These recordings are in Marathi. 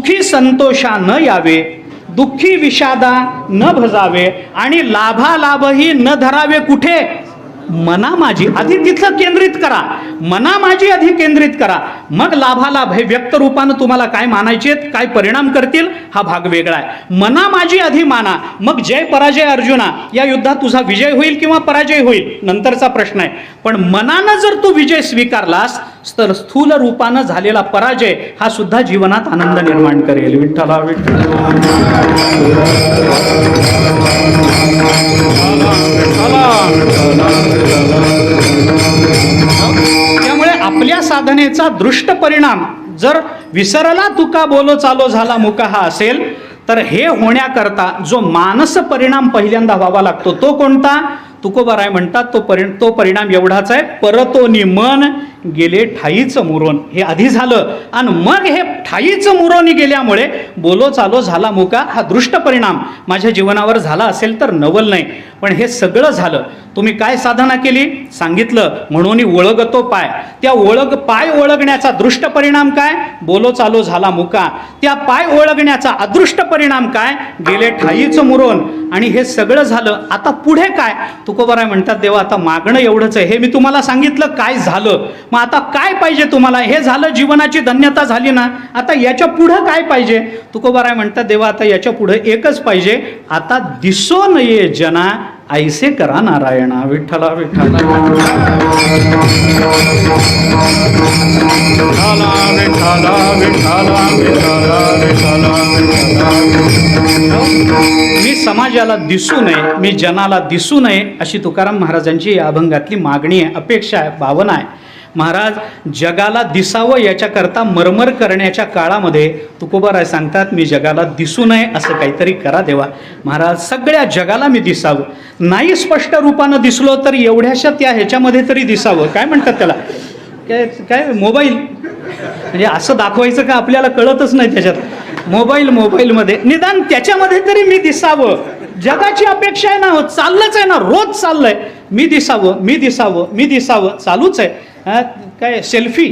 सुखी संतोषा न यावे, दुःखी विषादा न भजावे, आणि लाभालाभही न धरावे कुठे, मना माझी. आधी तिथलं केंद्रित करा, मना माझी आधी केंद्रित करा, मग लाभालाभ हे व्यक्त रूपानं तुम्हाला काय मानायचे, काय परिणाम करतील, हा भाग वेगळा आहे. मना माझी आधी माना, मग जय पराजय अर्जुना, या युद्धात तुझा विजय होईल किंवा पराजय होईल नंतरचा प्रश्न आहे. पण मनानं जर तू विजय स्वीकारलास तर स्थूल रूपानं झालेला पराजय हा सुद्धा जीवनात आनंद निर्माण करेल. विठ्ठला विठ्ठला. त्यामुळे आपल्या साधनेचा दृष्ट परिणाम जर विसरला तुका बोलो चालो झाला मुका हा असेल, तर हे होण्याकरता जो मानस परिणाम पहिल्यांदा व्हावा लागतो तो कोणता, तुकोबाराय म्हणतात तो परिणाम एवढाच आहे, परतोनी मन गेले ठाईचं मुरोन. हे आधी झालं आणि मग हे ठाईचं मुरोनी गेल्यामुळे बोलो चालो झाला मुका हा दृष्ट परिणाम माझ्या जीवनावर झाला असेल तर नवल नाही. पण हे सगळं झालं, तुम्ही काय साधना केली सांगितलं, म्हणून ओळखतो पाय. त्या पाय ओळखण्याचा दृष्ट परिणाम काय, बोलो चालो झाला मुका. त्या पाय ओळखण्याचा अदृष्ट परिणाम काय, गेले ठाईचं मुरोन. आणि हे सगळं झालं, आता पुढे काय, तुकोबाराय म्हणतात देवा आता मागणं एवढंच आहे. हे मी तुम्हाला सांगितलं काय झालं, मग आता काय पाहिजे तुम्हाला, हे झालं, जीवनाची धन्यता झाली ना, आता याच्या पुढं काय पाहिजे. तुकोबाराय म्हणतात देवा आता याच्या पुढे एकच पाहिजे, आता दिसो नये जना ऐसे करा नारायणा. विठ्ठला विठ्ठला मी समाजाला दिसू नये, मी जनाला दिसू नये, अशी तुकाराम महाराजांची या अभंगातली मागणी आहे, अपेक्षा आहे, भावना आहे. महाराज जगाला दिसावं याच्याकरता मरमर करण्याच्या काळामध्ये तुकोबाराय सांगतात मी जगाला दिसू नये असं काहीतरी करा देवा. महाराज सगळ्या जगाला मी दिसावं, नाही स्पष्ट रूपानं दिसलो तर एवढ्याशा त्या ह्याच्यामध्ये तरी दिसावं. काय म्हणतात त्याला, काय मोबाईल म्हणजे असं दाखवायचं का आपल्याला कळतच नाही त्याच्यात. मोबाईलमध्ये निदान त्याच्यामध्ये तरी मी दिसावं. जगाची अपेक्षा आहे ना, चाललंच आहे ना, रोज चाललंय मी दिसावं चालूच आहे. काय सेल्फी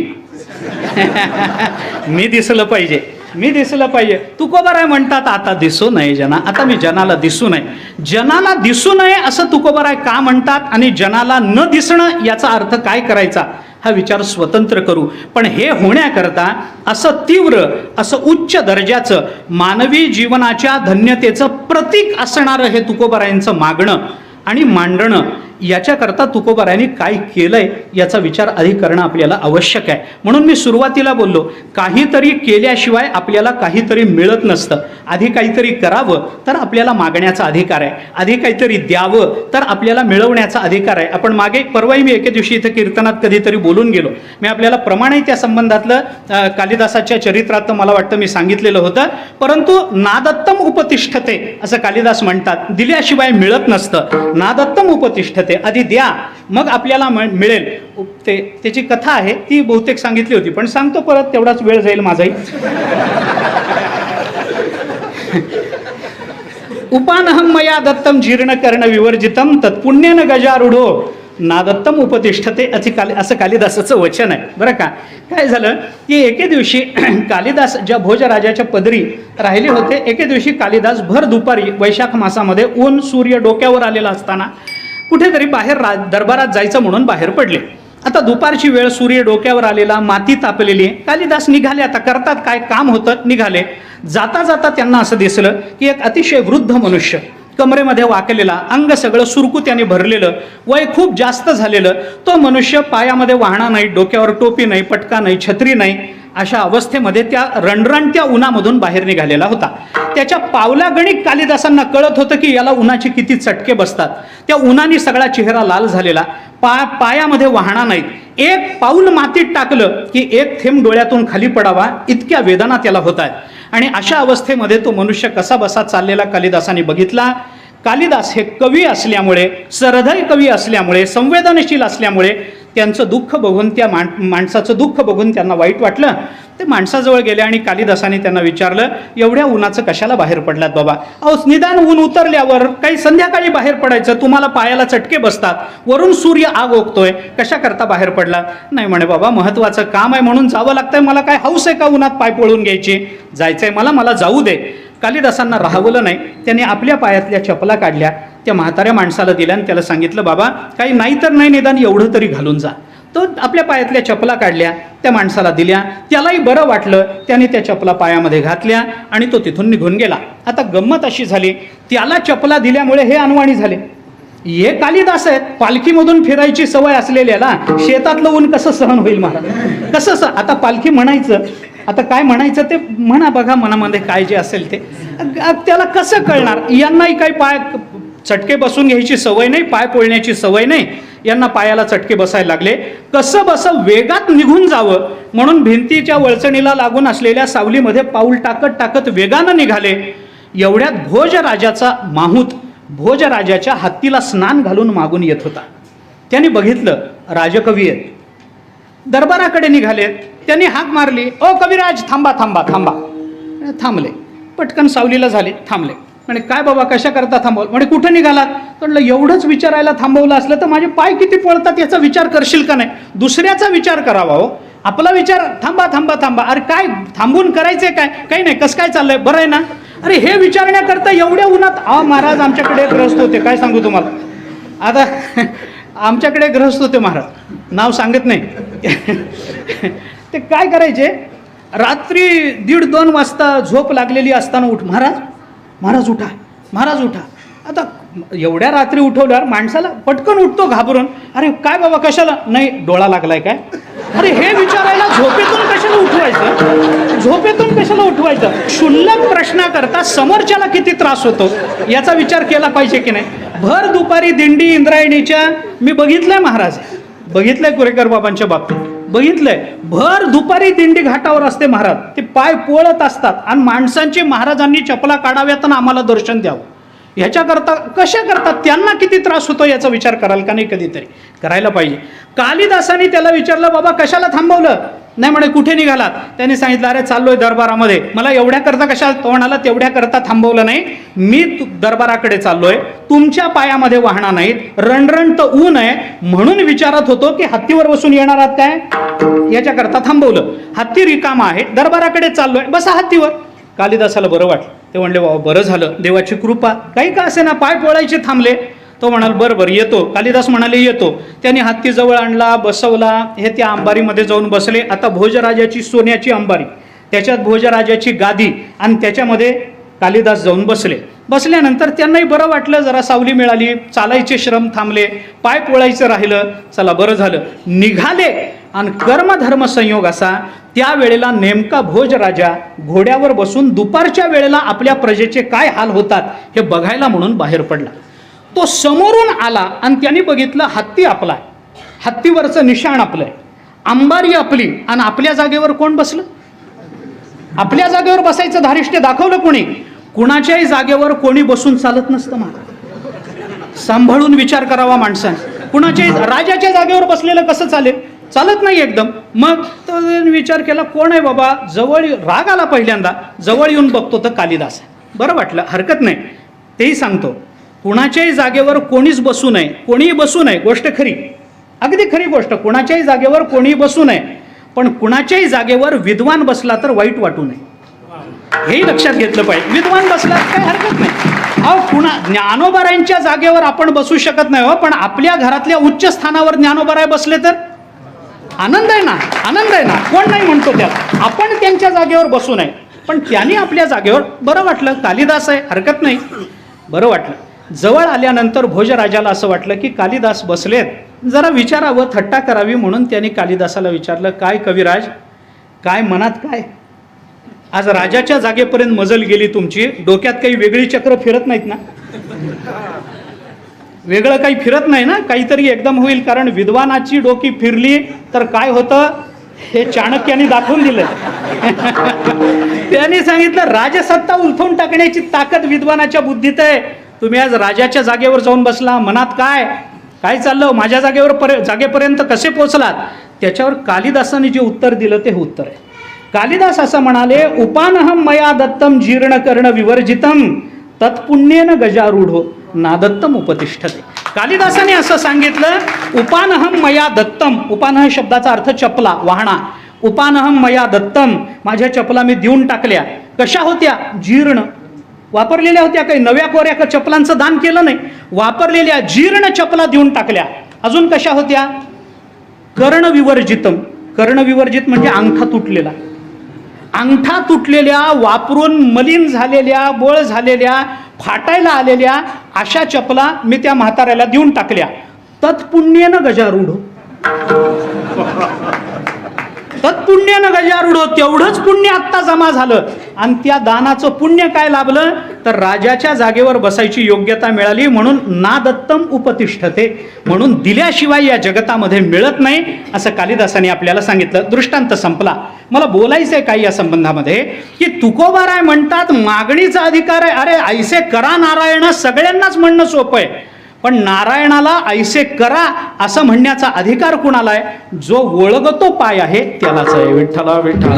मी दिसलं पाहिजे. तुकोबाराय म्हणतात आता दिसू नये जना, आता मी जनाला दिसू नये. जनाला दिसू नये असं तुकोबाराय का म्हणतात आणि जनाला न दिसणं याचा अर्थ काय करायचा हा विचार स्वतंत्र करू. पण हे होण्याकरता असं तीव्र, असं उच्च दर्जाचं मानवी जीवनाच्या धन्यतेचं प्रतीक असणारं हे तुकोबारायांचं मागणं आणि मांडणं, याच्याकरता तुकोबारायांनी काय केलंय याचा विचार आधी करणं आपल्याला आवश्यक आहे. म्हणून मी सुरुवातीला बोललो काहीतरी केल्याशिवाय आपल्याला काहीतरी मिळत नसतं. आधी काहीतरी करावं तर आपल्याला मागण्याचा अधिकार आहे, आधी काहीतरी द्यावं तर आपल्याला मिळवण्याचा अधिकार आहे. आपण मागे परवाही मी एके दिवशी इथं कीर्तनात कधीतरी बोलून गेलो. मी आपल्याला प्रमाणे त्या संबंधातलं कालिदासाच्या चरित्रात मला वाटतं मी सांगितलेलं होतं. परंतु नादत्तम उपतिष्ठते असं कालिदास म्हणतात, दिल्याशिवाय मिळत नसतं. नादत्तम उपतिष्ठते, आधी द्या मग आपल्याला मिळेल. त्याची कथा आहे, ती बहुतेक सांगितली होती पण सांगतो परत, तेवढाच वेळ जाईल माझाही. उपानहं मया दत्तम जीर्ण कर्ण विवर्जितम तत्पुण्यन गजारूढो नादत्तम उपतिष्ठते असं कालिदासाचं वचन आहे. बरं का, काय झालं की एके दिवशी कालिदास ज्या भोजराजाच्या पदरी राहिले होते, एके दिवशी कालिदास भर दुपारी वैशाख मासामध्ये ऊन सूर्य डोक्यावर आलेला असताना कुठेतरी बाहेर दरबारात जायचं म्हणून बाहेर पडले. आता दुपारची वेळ, सूर्य डोक्यावर आलेला, माती तापलेली. कालिदास निघाले, आता करतात काय काम होतं, निघाले. जाता जाता त्यांना असं दिसलं की एक अतिशय वृद्ध मनुष्य, कमरेमध्ये वाकलेला, अंग सगळं सुरकुत्याने भरलेलं, वय खूप जास्त झालेलं, तो मनुष्य पायामध्ये वाहना नाही, डोक्यावर टोपी नाही, पटका नाही, छत्री नाही, अशा अवस्थेमध्ये त्या रणरणत्या उन्हामधून बाहेर निघालेला होता. त्याच्या पावलागणिक कालिदासांना कळत होतं की याला उन्हाचे किती चटके बसतात. त्या उन्हाने सगळा चेहरा लाल झालेला, पायामध्ये वाहना नाहीत. एक पाऊल मातीत टाकलं की एक थेंब डोळ्यातून खाली पडावा इतक्या वेदना त्याला होत आहेत. आणि अशा अवस्थेमध्ये तो मनुष्य कसा बसा चाललेला कालिदासाने बघितला. कालिदास हे कवी असल्यामुळे, सरहृदय कवी असल्यामुळे, संवेदनशील असल्यामुळे त्यांचं दुःख बघून, त्या माणसाचं दुःख बघून त्यांना वाईट वाटलं. ते माणसाजवळ गेले आणि कालिदासाने त्यांना विचारलं, एवढ्या उन्हाचं कशाला बाहेर पडलात बाबा? अहो निदान ऊन उतरल्यावर काही संध्याकाळी बाहेर पडायचं, तुम्हाला पायाला चटके बसतात, वरून सूर्य आग ओकतोय, कशा करता बाहेर पडला? नाही म्हणे बाबा, महत्त्वाचं काम आहे म्हणून जावं लागतंय, मला काय हौस आहे का उन्हात पाय पळून घ्यायची? जायचंय मला जाऊ दे. कालिदासांना राहवलं नाही. त्यांनी आपल्या पायातल्या चपला काढल्या, त्या म्हाताऱ्या माणसाला दिल्या आणि त्याला सांगितलं, बाबा काही नाही तर नाही, निदान एवढं तरी घालून जा. तो आपल्या पायातल्या चपला काढल्या, त्या माणसाला दिल्या, त्यालाही बरं वाटलं. त्याने त्या चपला पायामध्ये घातल्या आणि तो तिथून निघून गेला. आता गंमत अशी झाली, त्याला चपला दिल्यामुळे हे अनवाणी झाले. हे कालिदास आहेत, पालखीमधून फिरायची सवय असलेल्याला शेतातलं ऊन कसं सहन होईल महाराज? कसं आता पालखी म्हणायचं, आता काय म्हणायचं ते म्हणा, बघा मनामध्ये काय जे असेल ते. त्याला कसं कळणार? यांनाही काही पाय चटके बसून घ्यायची सवय नाही, पाय पोळण्याची सवय नाही, यांना पायाला चटके बसायला लागले. कसं बसं वेगात निघून जावं म्हणून भिंतीच्या वळचणीला लागून असलेल्या सावलीमध्ये पाऊल टाकत टाकत वेगानं निघाले. एवढ्यात भोजराजाचा माहूत भोजराजाच्या हत्तीला स्नान घालून मागून येत होता. त्यांनी बघितलं राजकवी आहेत, दरबाराकडे निघालेत. त्यांनी हाक मारली, ओ कविराज थांबा थांबा थांबा. थांबले, पटकन सावलीला झाले, थांबले. म्हणे काय बाबा कशा करता थांबवलं? म्हणे कुठं निघालात? म्हटलं एवढंच विचारायला थांबवलं असलं तर माझे पाय किती पळतात याचा विचार करशील का नाही? दुसऱ्याचा विचार करावा हो, आपला विचार. थांबा थांबा थांबा. अरे काय थांबून करायचंय काय? काही नाही, कसं काय चाललंय, बरं आहे ना? अरे हे विचारण्याकरता एवढ्या उन्हात? महाराज आमच्याकडे ग्रस्त होते, काय सांगू तुम्हाला. आता आमच्याकडे ग्रस्त होते महाराज, नाव सांगत नाही. ते काय करायचे, रात्री 1:30-2 वाजता झोप लागलेली असताना महाराज उठा, महाराज उठा. आता एवढ्या रात्री उठवल्यावर माणसाला पटकन उठतो घाबरून. अरे काय बाबा कशाला? नाही डोळा लागलाय काय? अरे हे विचारायला झोपेतून कशाला उठवायचं? झोपेतून कशाला उठवायचं? क्षुल्लक प्रश्नाकरता समोरच्याला किती त्रास होतो याचा विचार केला पाहिजे की नाही? भर दुपारी दिंडी इंद्रायणीच्या मी बघितलंय महाराज, बघितलंय कुरेकर बाबांच्या बाबतीत, बघितलंय. भर दुपारी दिंडी घाटावर असते महाराज, ते पाय पोळत असतात आणि माणसांची महाराजांनी चपला काढाव्यात आणि आम्हाला दर्शन द्यावं. ह्याच्याकरता कशा करतात, त्यांना किती त्रास होतो याचा विचार कराल का नाही? कधीतरी करायला पाहिजे. कालिदासाने त्याला विचारलं, बाबा कशाला थांबवलं? नाही म्हणे कुठे निघालात? त्यांनी सांगितलं, अरे चाललोय दरबारामध्ये. मला एवढ्या करता कशाला? तो म्हणाला तेवढ्या करता थांबवलं नाही, मी दरबाराकडे चाललोय, तुमच्या पायामध्ये वाहणार नाहीत, रणरण तर ऊन आहे म्हणून विचारत होतो की हत्तीवर बसून येणार आहात काय, याच्याकरता थांबवलं. हत्ती रिकामा आहे, दरबाराकडे चाललोय, बसा हत्तीवर. कालिदासाला बरं वाटलं. ते म्हणले, बाबा बरं झालं, देवाची कृपा, काही का असे ना, पाय पोळायचे थांबले. तो म्हणाल बरं येतो. कालिदास म्हणाले येतो. त्यांनी हत्ती जवळ आणला, बसवला, हे त्या अंबारीमध्ये जाऊन बसले. आता भोजराजाची सोन्याची अंबारी, त्याच्यात भोजराजाची गादी आणि त्याच्यामध्ये कालिदास जाऊन बसले. बसल्यानंतर त्यांनाही बरं वाटलं, जरा सावली मिळाली, चालायचे श्रम थांबले, पाय पोळायचं राहिलं. चला बरं झालं, निघाले. आणि कर्मधर्म संयोग असा, त्यावेळेला नेमका भोजराजा घोड्यावर बसून दुपारच्या वेळेला आपल्या प्रजेचे काय हाल होतात हे बघायला म्हणून बाहेर पडला. तो समोरून आला आणि त्यांनी बघितलं हत्ती आपला, हत्तीवरचं निशाण आपलंय, अंबारी आपली, आणि आपल्या जागेवर कोण बसलं? आपल्या जागेवर बसायचं धारिष्ट्य दाखवलं कोणी? कुणाच्याही जागेवर कोणी बसून चालत नसतं महाराज. सांभाळून विचार करावा माणसाने. कुणाच्याही राजाच्या जागेवर बसलेलं कसं चालेल? चालत नाही एकदम. मग तो विचार केला, कोण आहे बाबा? जवळ राग आला पहिल्यांदा, जवळ येऊन बघतो तर कालिदास. बरं वाटलं, हरकत नाही, तेही सांगतो. कुणाच्याही जागेवर कोणीच बसू नये, कोणीही बसू नये, गोष्ट खरी, अगदी खरी गोष्ट. कुणाच्याही जागेवर कोणीही बसू नये, पण कुणाच्याही जागेवर विद्वान बसला तर वाईट वाटू नये, हेही लक्षात घेतलं पाहिजे. विद्वान बसला काही हरकत नाही. अहो ज्ञानोबारायांच्या जागेवर आपण बसू शकत नाही हो, पण आपल्या घरातल्या उच्च स्थानावर ज्ञानोबाराय बसले तर आनंद आहे ना, आनंद आहे ना, कोण नाही म्हणतो त्याला. आपण त्यांच्या जागेवर बसू नये, पण त्यांनी आपल्या जागेवर. बरं वाटलं, कालिदास आहे, हरकत नाही, बरं वाटलं. जवळ आल्यानंतर भोजराजाला असं वाटलं की कालिदास बसलेत, जरा विचारावं, थट्टा करावी, म्हणून त्यांनी कालिदासाला विचारलं, काय कविराज, काय मनात काय? आज राजाच्या जागेपर्यंत मजल गेली तुमची, डोक्यात काही वेगळी चक्र फिरत नाहीत ना? वेगळं काही फिरत नाही ना? काहीतरी एकदम होईल, कारण विद्वानाची डोकी फिरली तर काय होतं हे चाणक्याने दाखवून दिलं. त्यांनी सांगितलं, राजसत्ता उलथून टाकण्याची ताकद विद्वानाच्या बुद्धीत आहे. तुम्ही आज राजाच्या जागेवर जाऊन बसला, मनात काय? काय चाललं, माझ्या जागेपर्यंत कसे पोचलात? त्याच्यावर कालिदासाने जे उत्तर दिलं ते उत्तर आहे. कालिदास असं म्हणाले, उपानहम मया दत्तम जीर्ण कर्ण विवर्जितम तत्पुण्येन गजारूढो नादत्तम उपतिष्ठते. कालिदासाने असं सांगितलं, उपानहम मया दत्तम, उपानह शब्दाचा अर्थ चपला, वाहना. उपानहम मया दत्तम, माझ्या चपला मी देऊन टाकल्या. कशा होत्या? जीर्ण, वापरलेल्या होत्या. काही नव्या कोऱ्या चपलांचं दान केलं नाही, वापरलेल्या जीर्ण चपला देऊन टाकल्या. अजून कशा होत्या? कर्ण विवर्जितम, कर्ण विवर्जित म्हणजे अंगठा तुटलेला, अंगठा तुटलेल्या, वापरून मलिन झालेल्या, बोळ झालेल्या, फाटायला आलेल्या अशा चपला मी त्या म्हाताऱ्याला देऊन टाकल्या. तत्पुण्येनं गजारूढ, तत्पुण्येनं गजारूढ, तेवढंच पुण्य आत्ता जमा झालं. आणि त्या दानाचं पुण्य काय लाभलं? तर राजाच्या जागेवर बसायची योग्यता मिळाली. म्हणून नादत्तम उपतिष्ठते, म्हणून दिल्याशिवाय या जगतामध्ये मिळत नाही, असं कालिदासाने आपल्याला सांगितलं. दृष्टांत संपला. मला बोलायचं आहे काही या संबंधामध्ये, की तुकोबाराय म्हणतात मागणीचा अधिकार आहे. अरे ऐसे करा नारायण, सगळ्यांनाच म्हणणं सोपं आहे, पण नारायणाला ऐसे करा असं म्हणण्याचा अधिकार कुणाला आहे? जो वळगतो पाय आहे त्यालाच आहे. विठ्ठला विठ्ठला.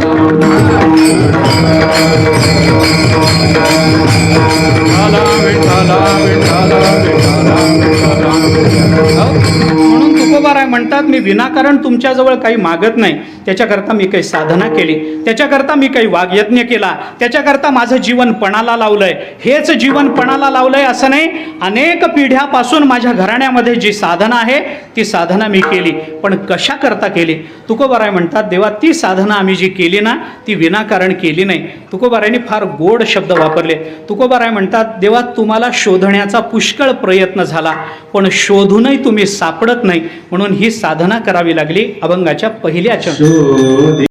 म्हणून तुकोबाराय म्हणतात, मी विनाकारण तुमच्याजवळ काही मागत नाही. त्याच्याकरता मी काही साधना केली, त्याच्याकरता मी काही वाग्यज्ञ केला, त्याच्याकरता माझं जीवन पणाला लावलंय. हेच जीवन पणाला लावलंय असं नाही, अनेक पिढ्यापासून माझ्या घराण्यामध्ये जी साधना आहे ती साधना मी केली. पण कशा करता केली? तुकोबाराय म्हणतात, देवा ती साधना आम्ही जी केली ना ती विनाकारण केली नाही. तुकोबारायांनी फार गोड शब्द वापरले. तुकोबाराय म्हणतात, देवा तुम्हाला शोधण्याचा पुष्कळ प्रयत्न झाला, पण शोधूनही तुम्ही सापडत नाही, म्हणून ही साधना करावी लागली अभंगाच्या पहिल्या चरणी.